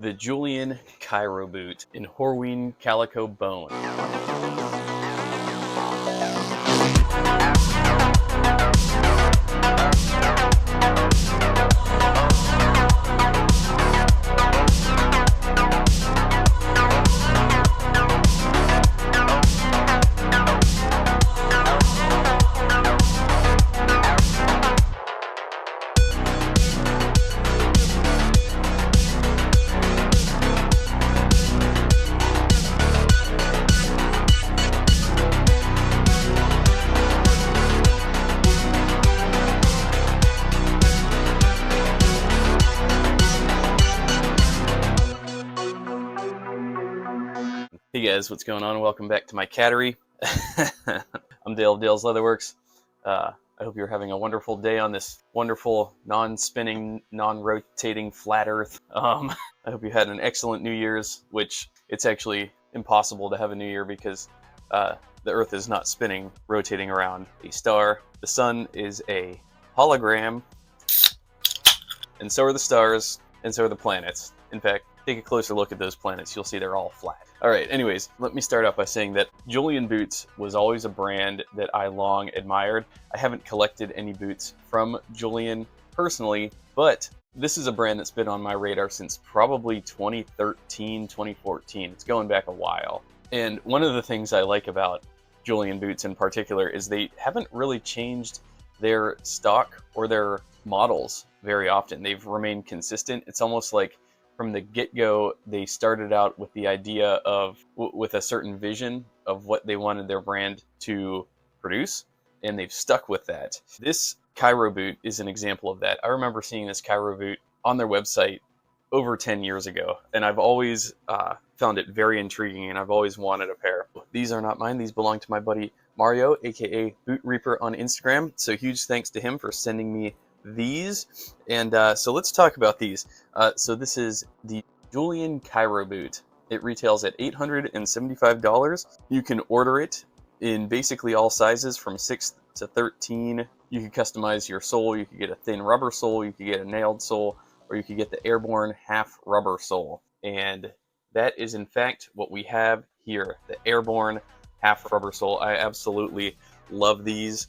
the Julian CAIRO boot in Horween Calico bone. Hey guys, what's going on? Welcome back to my cattery. I'm Dale of Dale's Leatherworks. I hope you're having a wonderful day on this wonderful, non-spinning, non-rotating flat earth. I hope you had an excellent New Year's, which it's actually impossible to have a New Year because the earth is not spinning, rotating around a star. The sun is a hologram, and so are the stars, and so are the planets. In fact, take a closer look at those planets. You'll see they're all flat. All right, anyways, let me start out by saying that Julian Boots was always a brand that I long admired. I haven't collected any boots from Julian personally, but this is a brand that's been on my radar since probably 2013, 2014. It's going back a while. And one of the things I like about Julian Boots in particular is they haven't really changed their stock or their models very often. They've remained consistent. It's almost like from the get-go, they started out with the idea of, with a certain vision of what they wanted their brand to produce, and they've stuck with that. This CAIRO boot is an example of that. I remember seeing this CAIRO boot on their website over 10 years ago, and I've always found it very intriguing, and I've always wanted a pair. These are not mine. These belong to my buddy Mario, aka Boot Reaper on Instagram, so huge thanks to him for sending me these. And so let's talk about these. So this is the Julian CAIRO boot. It retails at $875. You can order it in basically all sizes from 6 to 13. You can customize your sole. You could get a thin rubber sole, you could get a nailed sole, or you could get the airborne half rubber sole. And that is in fact what we have here, the airborne half rubber sole. I absolutely love these.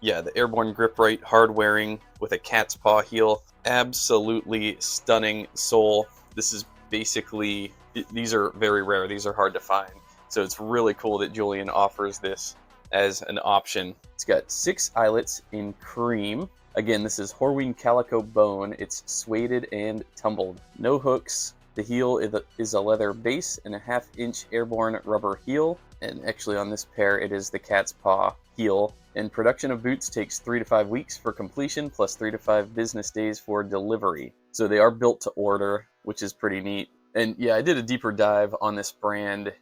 Yeah, the airborne grip right, hard wearing with a cat's paw heel. Absolutely stunning sole. This is basically, these are very rare. These are hard to find. So it's really cool that Julian offers this as an option. It's got 6 eyelets in cream. Again, this is Horween Calico bone. It's sueded and tumbled. No hooks. The heel is a leather base and a 1/2 inch airborne rubber heel. And actually on this pair, it is the cat's paw heel. And production of boots takes 3 to 5 weeks for completion, plus 3 to 5 business days for delivery. So they are built to order, which is pretty neat. And yeah, I did a deeper dive on this brand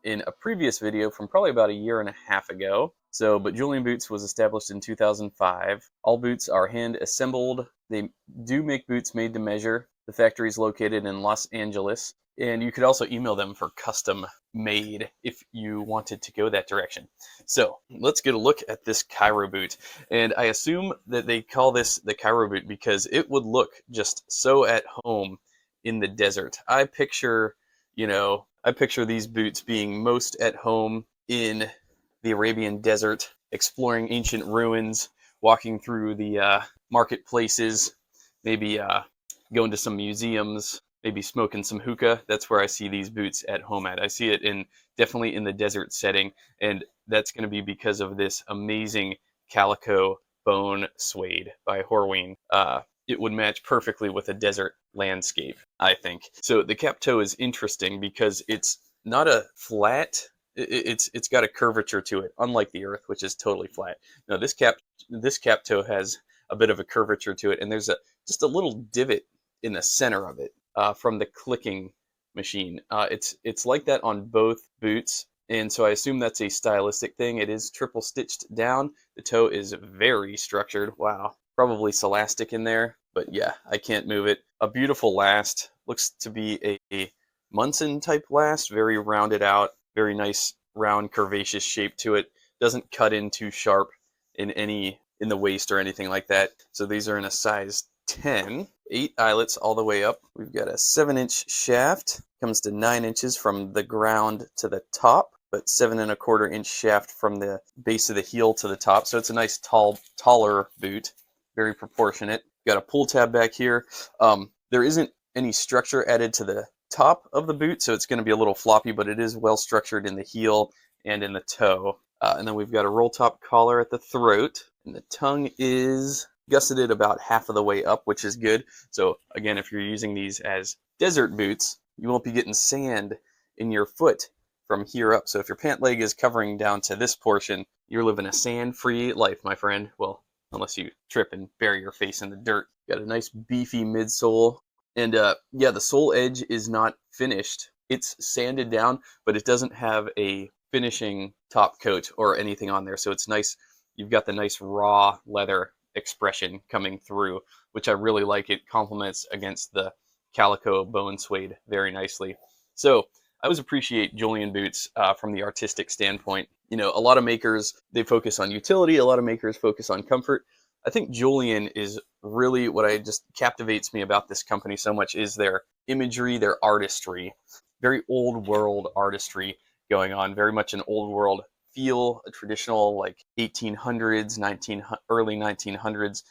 in a previous video from probably about a year and a half ago. But Julian Boots was established in 2005. All boots are hand assembled. They do make boots made to measure. The factory is located in Los Angeles. And you could also email them for custom made if you wanted to go that direction. So let's get a look at this CAIRO boot. And I assume that they call this the CAIRO boot because it would look just so at home in the desert. I picture these boots being most at home in the Arabian desert, exploring ancient ruins, walking through the marketplaces, maybe going to some museums, maybe smoking some hookah. That's where I see these boots at home at. I see it definitely in the desert setting, and that's going to be because of this amazing Calico bone suede by Horween. It would match perfectly with a desert landscape, I think. So the cap toe is interesting because it's not a flat. It's got a curvature to it, unlike the earth, which is totally flat. No, this cap toe has a bit of a curvature to it, and there's just a little divot in the center of it. From the clicking machine. It's like that on both boots, and so I assume that's a stylistic thing. It is triple stitched down. The toe is very structured. Wow, probably Celastic in there, but yeah, I can't move it. A beautiful last. Looks to be a Munson type last, very rounded out, very nice round curvaceous shape to it. Doesn't cut in too sharp in the waist or anything like that. So these are in a size 10, 8 eyelets all the way up. We've got a 7-inch shaft, comes to 9 inches from the ground to the top, but 7¼ inch shaft from the base of the heel to the top. So it's a nice taller boot, very proportionate. Got a pull tab back here. There isn't any structure added to the top of the boot, so it's going to be a little floppy, but it is well structured in the heel and in the toe. And then we've got a roll top collar at the throat, and the tongue is gusseted about half of the way up, which is good. So again, if you're using these as desert boots, you won't be getting sand in your foot from here up. So if your pant leg is covering down to this portion, you're living a sand-free life, my friend. Well, unless you trip and bury your face in the dirt. Got a nice beefy midsole. And yeah, the sole edge is not finished. It's sanded down, but it doesn't have a finishing top coat or anything on there. So it's nice. You've got the nice raw leather expression coming through, which I really like. It complements against the Calico bone suede very nicely. So I always appreciate Julian boots from the artistic standpoint. You know, a lot of makers, they focus on utility. A lot of makers focus on comfort. I think Julian is really what just captivates me about this company so much is their imagery, their artistry. Very old world artistry going on, very much an old world feel, a traditional like 1800s, early 1900s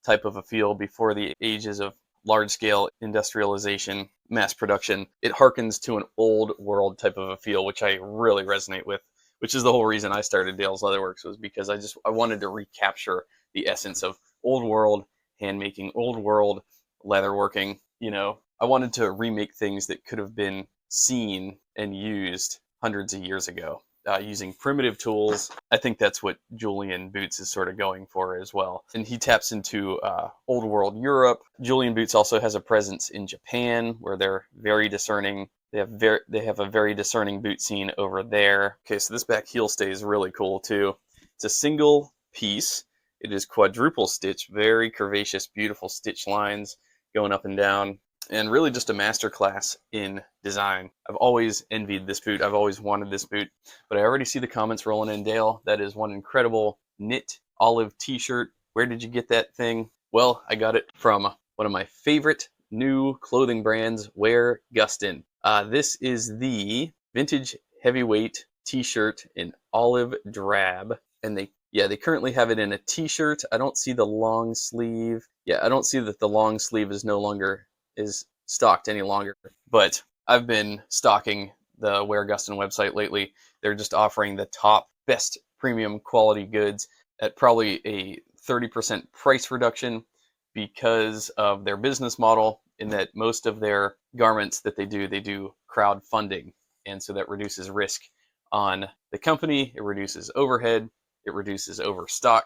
type of a feel before the ages of large-scale industrialization, mass production. It harkens to an old world type of a feel, which I really resonate with, which is the whole reason I started Dale's Leatherworks, was because I wanted to recapture the essence of old world handmaking, old world leatherworking. You know, I wanted to remake things that could have been seen and used hundreds of years ago. Using primitive tools. I think that's what Julian Boots is sort of going for as well. And he taps into old world Europe. Julian Boots also has a presence in Japan, where they're very discerning. They have a very discerning boot scene over there. Okay, so this back heel stay is really cool too. It's a single piece. It is quadruple stitch, very curvaceous, beautiful stitch lines going up and down. And really just a masterclass in design. I've always envied this boot. I've always wanted this boot, but I already see the comments rolling in. Dale, that is one incredible knit olive t-shirt. Where did you get that thing? Well, I got it from one of my favorite new clothing brands, Gustin. This is the vintage heavyweight t-shirt in olive drab, and they currently have it in a t-shirt. I don't see the long sleeve. Yeah, I don't see that the long sleeve is stocked any longer, but I've been stalking the Gustin website lately. They're just offering the top best premium quality goods at probably a 30% price reduction because of their business model, in that most of their garments that they do crowdfunding, and so that reduces risk on the company. It reduces overhead, it reduces overstock.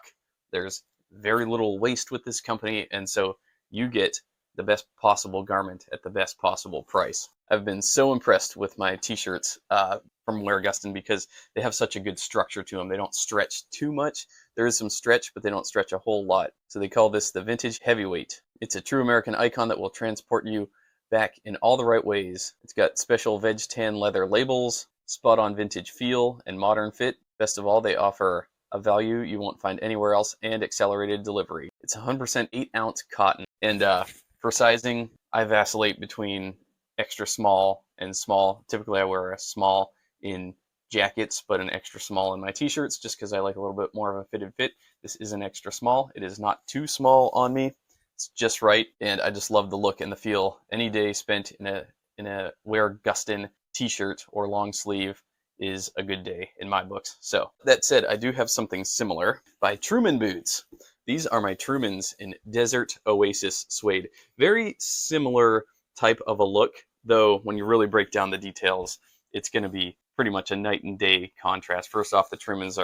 There's very little waste with this company, and so you get the best possible garment at the best possible price. I've been so impressed with my t-shirts from Gustin because they have such a good structure to them. They don't stretch too much. There is some stretch, but they don't stretch a whole lot. So they call this the vintage heavyweight. It's a true American icon that will transport you back in all the right ways. It's got special veg tan leather labels, spot on vintage feel, and modern fit. Best of all, they offer a value you won't find anywhere else and accelerated delivery. It's 100% 8-ounce cotton. And for sizing, I vacillate between extra small and small. Typically, I wear a small in jackets, but an extra small in my t-shirts, just because I like a little bit more of a fitted fit. This is an extra small. It is not too small on me. It's just right, and I just love the look and the feel. Any day spent in a Gustin t-shirt or long sleeve is a good day in my books. So that said, I do have something similar by Truman Boots. These are my Trumans in Desert Oasis Suede. Very similar type of a look, though when you really break down the details, it's going to be pretty much a night and day contrast. First off, the Trumans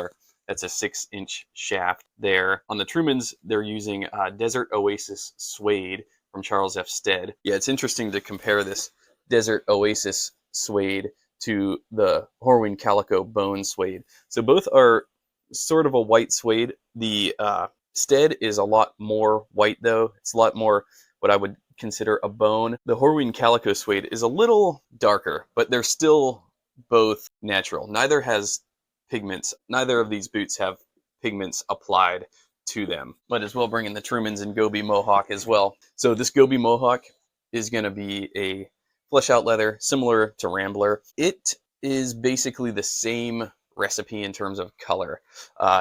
that's a 6-inch shaft there. On the Trumans, they're using Desert Oasis Suede from Charles F. Stead. Yeah, it's interesting to compare this Desert Oasis Suede to the Horween Calico bone suede. So both are sort of a white suede. The Stead is a lot more white, though. It's a lot more what I would consider a bone. The Horween Calico suede is a little darker, but they're still both natural. Neither has pigments. Neither of these boots have pigments applied to them. Might as well bring in the Trumans and Gobi Mohawk as well. So this Gobi Mohawk is going to be a flesh out leather similar to Rambler. It is basically the same recipe in terms of color,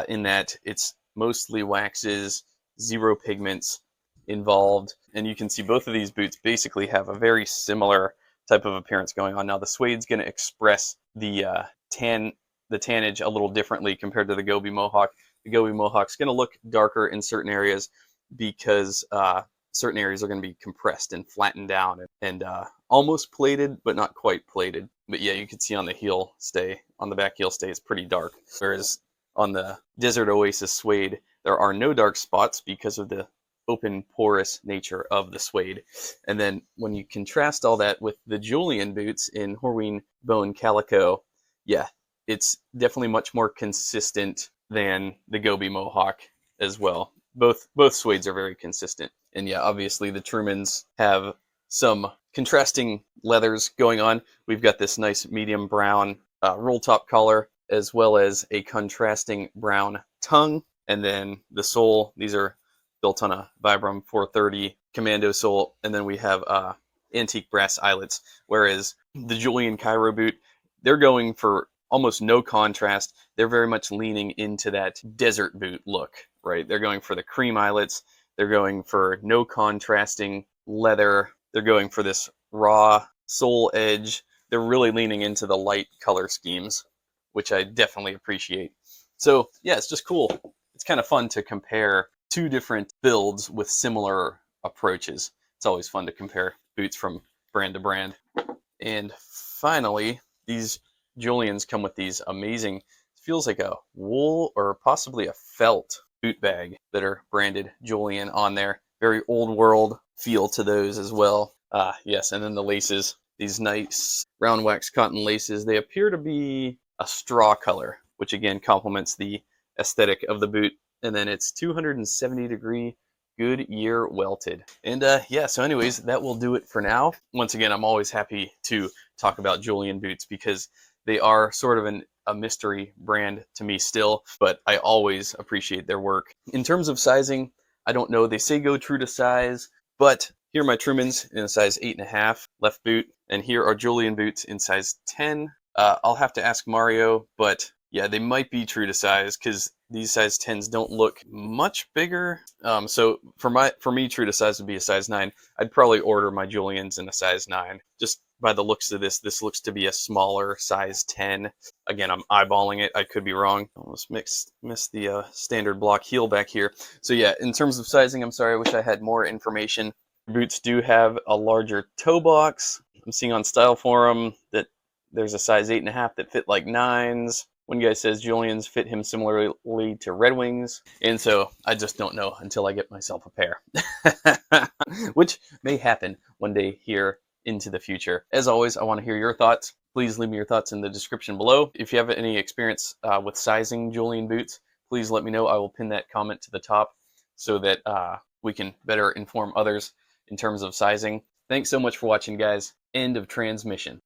in that it's mostly waxes, zero pigments involved, and you can see both of these boots basically have a very similar type of appearance going on. Now the Suede's going to express the tannage a little differently compared to the Gobi Mohawk. The Gobi Mohawk's going to look darker in certain areas because certain areas are going to be compressed and flattened down and almost plated, but not quite plated. But yeah, you can see on the heel stay, on the back heel stay, it's pretty dark. Whereas on the Desert Oasis Suede, there are no dark spots because of the open porous nature of the Suede. And then when you contrast all that with the Julian boots in Horween Bone Calico, yeah, it's definitely much more consistent than the Gobi Mohawk as well. Both Suedes are very consistent. And yeah, obviously the Trumans have some contrasting leathers going on. We've got this nice medium brown roll top collar, as well as a contrasting brown tongue. And then the sole, these are built on a Vibram 430 Commando sole. And then we have antique brass eyelets. Whereas the Julian CAIRO boot, they're going for almost no contrast. They're very much leaning into that desert boot look, right? They're going for the cream eyelets. They're going for no contrasting leather. They're going for this raw sole edge. They're really leaning into the light color schemes, which I definitely appreciate. So yeah, it's just cool. It's kind of fun to compare two different builds with similar approaches. It's always fun to compare boots from brand to brand. And finally, these Julians come with these amazing, it feels like a wool or possibly a felt boot bag that are branded Julian on there. Very old world feel to those as well. Yes, and then the laces, these nice round wax cotton laces, they appear to be a straw color, which again complements the aesthetic of the boot. And then it's 270-degree Goodyear welted. And yeah, so anyways, that will do it for now. Once again, I'm always happy to talk about Julian boots because they are sort of a mystery brand to me still, but I always appreciate their work. In terms of sizing, I don't know. They say go true to size, but here are my Trumans in a size 8.5 left boot, and here are Julian boots in size 10. I'll have to ask Mario, but yeah, they might be true to size because these size 10s don't look much bigger. So for me, true to size would be a size 9. I'd probably order my Julians in a size 9. Just by the looks of this looks to be a smaller size 10. Again, I'm eyeballing it. I could be wrong. Almost missed the standard block heel back here. So yeah, in terms of sizing, I'm sorry. I wish I had more information. Boots do have a larger toe box. I'm seeing on Style Forum that there's a size 8.5 that fit like 9s. One guy says Julian's fit him similarly to Red Wings. And so I just don't know until I get myself a pair, which may happen one day here into the future. As always, I want to hear your thoughts. Please leave me your thoughts in the description below. If you have any experience with sizing Julian boots, please let me know. I will pin that comment to the top so that we can better inform others in terms of sizing. Thanks so much for watching, guys. End of transmission.